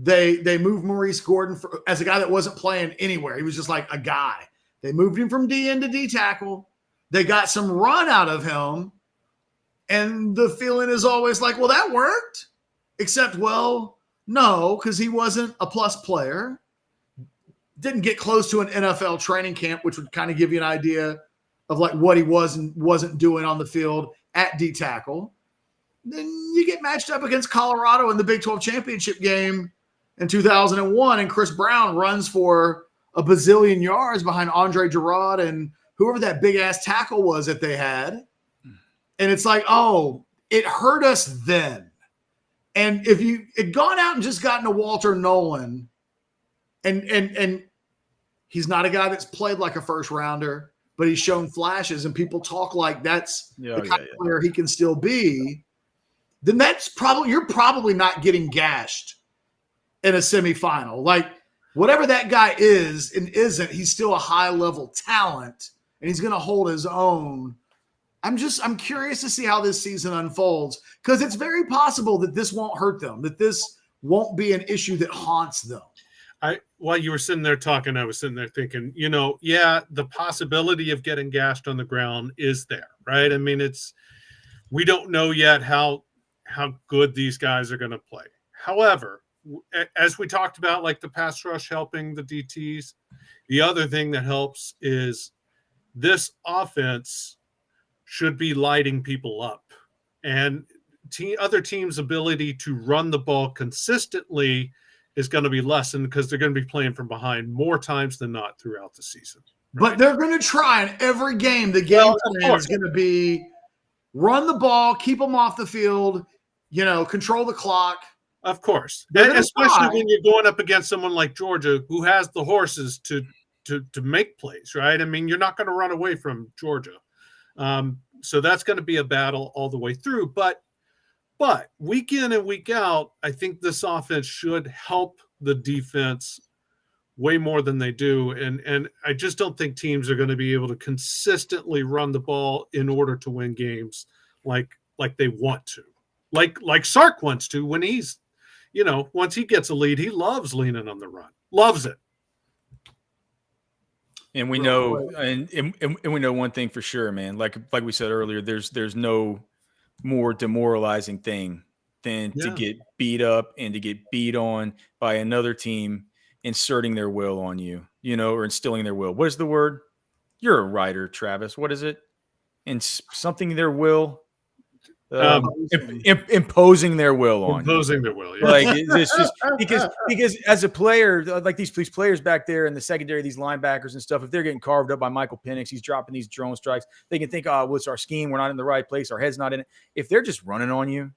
They moved Maurice Gordon as a guy that wasn't playing anywhere. He was just like a guy. They moved him from D end to D tackle. They got some run out of him. And the feeling is always like, well, that worked. Except, well, no, because he wasn't a plus player. Didn't get close to an NFL training camp, which would kind of give you an idea of like what he was and wasn't doing on the field at D tackle. Then you get matched up against Colorado in the Big 12 championship game in 2001, and Chris Brown runs for a bazillion yards behind Andre Gerard and whoever that big-ass tackle was that they had. And it's like, oh, it hurt us then. And if you had gone out and just gotten a Walter Nolan, and he's not a guy that's played like a first-rounder, but he's shown flashes, and people talk like that's the kind of player he can still be, then you're probably not getting gashed in a semifinal. Like, whatever that guy is and isn't, he's still a high-level talent, and he's going to hold his own. I'm curious to see how this season unfolds, because it's very possible that this won't hurt them, that this won't be an issue that haunts them. While you were sitting there talking, I was sitting there thinking, the possibility of getting gashed on the ground is there, right? I mean, we don't know yet how good these guys are going to play. However, as we talked about, like the pass rush helping the DTs, the other thing that helps is this offense should be lighting people up, and other teams' ability to run the ball consistently is going to be lessened because they're going to be playing from behind more times than not throughout the season. Right? But they're going to try in every game. The game plan is going to be run the ball, keep them off the field, control the clock. Of course. Especially when you're going up against someone like Georgia who has the horses to make plays, right? I mean, you're not going to run away from Georgia. So that's going to be a battle all the way through. But week in and week out, I think this offense should help the defense way more than they do. And I just don't think teams are going to be able to consistently run the ball in order to win games like they want to. Like Sark wants to when he's, once he gets a lead, he loves leaning on the run. Loves it. And we know, and we know one thing for sure, man. Like we said earlier, there's no more demoralizing thing than to get beat up and to get beat on by another team inserting their will on you, or instilling their will. What is the word? You're a writer, Travis. What is it? Something their will. Imposing their will on imposing their will, yeah. Like it's just because as a player, like these players back there in the secondary, these linebackers and stuff, if they're getting carved up by Michael Penix, he's dropping these drone strikes, they can think, oh, what's our scheme? We're not in the right place. Our head's not in it. If they're just running on you,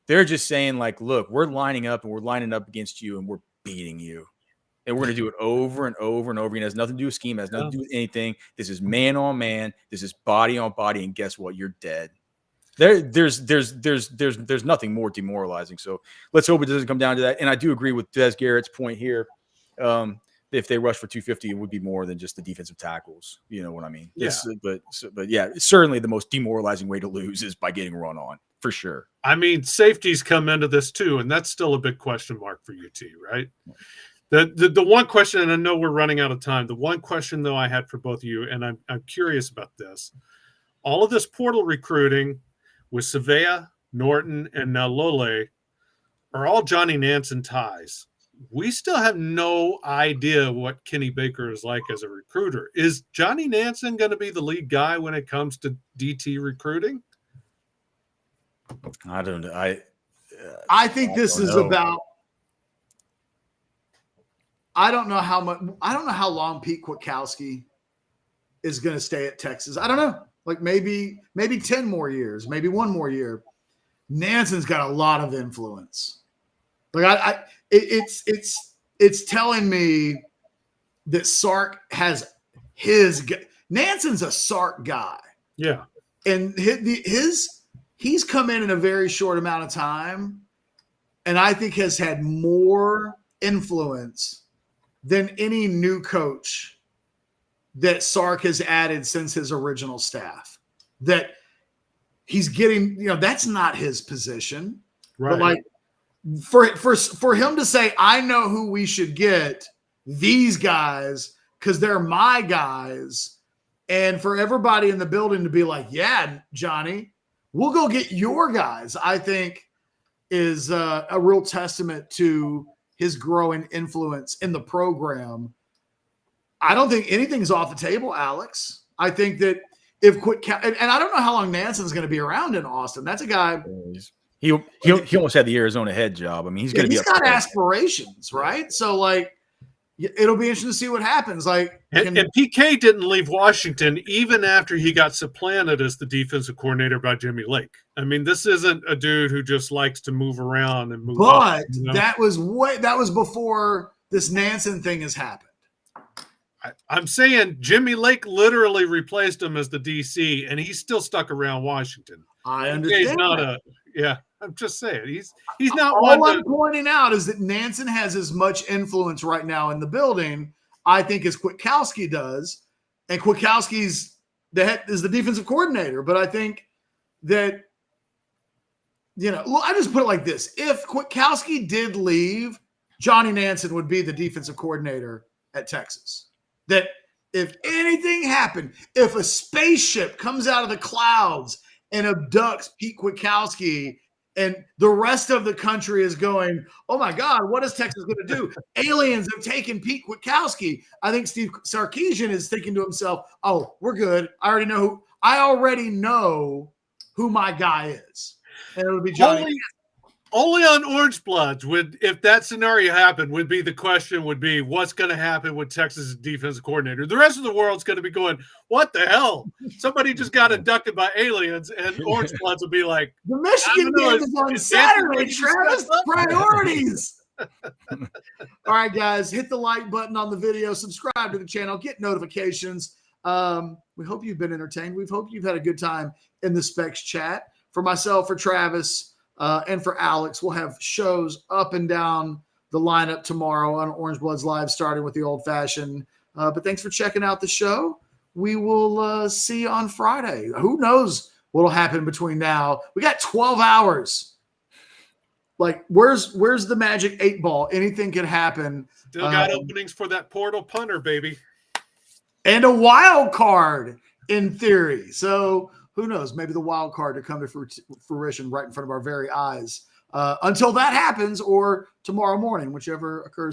they're just saying like, look, we're lining up and we're lining up against you and we're beating you. And we're going to do it over and over and over again. It has nothing to do with scheme. It has nothing to do with anything. This is man on man. This is body on body. And guess what? You're dead. There's nothing more demoralizing. So let's hope it doesn't come down to that. And I do agree with Des Garrett's point here. If they rush for 250, it would be more than just the defensive tackles. You know what I mean? Yeah. But yeah, certainly the most demoralizing way to lose is by getting run on, for sure. I mean, safeties come into this too, and that's still a big question mark for UT, right? The one question, and I know we're running out of time. The one question though I had for both of you, and I'm curious about this. All of this portal recruiting with Savea, Norton, and now Lole are all Johnny Nansen ties. We still have no idea what Kenny Baker is like as a recruiter. Is Johnny Nansen going to be the lead guy when it comes to DT recruiting? I don't know. I think this is about. I don't know how much. I don't know how long Pete Kwiatkowski is going to stay at Texas. I don't know. Like maybe 10 more years, maybe one more year. Nansen's got a lot of influence. Like it's telling me that Sark has his. Nansen's a Sark guy. Yeah, and he's come in a very short amount of time, and I think has had more influence than any new coach that Sark has added since his original staff. That he's getting, that's not his position. right? But like for him to say, I know who we should get, these guys, because they're my guys, and for everybody in the building to be like, yeah, Johnny, we'll go get your guys, I think is a real testament to his growing influence in the program. I don't think anything's off the table, Alex. I think that if and I don't know how long Nansen's going to be around in Austin. That's a guy. He almost had the Arizona head job. I mean, he's going to be. He's got aspirations, right? So, like, it'll be interesting to see what happens. Like, and PK didn't leave Washington even after he got supplanted as the defensive coordinator by Jimmy Lake. I mean, this isn't a dude who just likes to move around and move. But that was before this Nansen thing has happened. I'm saying Jimmy Lake literally replaced him as the DC, and he's still stuck around Washington. I understand. He's not I'm just saying he's not. All I'm pointing out is that Nansen has as much influence right now in the building, I think, as Kwiatkowski does, and Kwiatkowski's is the defensive coordinator. But I think that, I just put it like this: if Kwiatkowski did leave, Johnny Nansen would be the defensive coordinator at Texas. That if anything happened, if a spaceship comes out of the clouds and abducts Pete Kwiatkowski, and the rest of the country is going, oh my God, what is Texas going to do? Aliens have taken Pete Kwiatkowski. I think Steve Sarkisian is thinking to himself, oh, we're good. I already know who my guy is. And it would be Johnny. Only on Orange Bloods if that scenario happened, would be the question would be what's going to happen with Texas defensive coordinator. The rest of the world's going to be going, what the hell? Somebody just got abducted by aliens, and Orange Bloods will be like, the Michigan game is on Saturday, Travis. Priorities. All right, guys, hit the like button on the video, subscribe to the channel, get notifications. We hope you've been entertained. We hope you've had a good time in the Specs chat. For myself, for Travis, and for Alex, we'll have shows up and down the lineup tomorrow on Orange Bloods Live, starting with the old fashioned. But thanks for checking out the show. We will see you on Friday. Who knows what will happen between now? We got 12 hours. Like, where's the magic 8 ball? Anything can happen. Still got openings for that portal punter, baby. And a wild card in theory. So who knows? Maybe the wild card to come to fruition right in front of our very eyes. Until that happens, or tomorrow morning, whichever occurs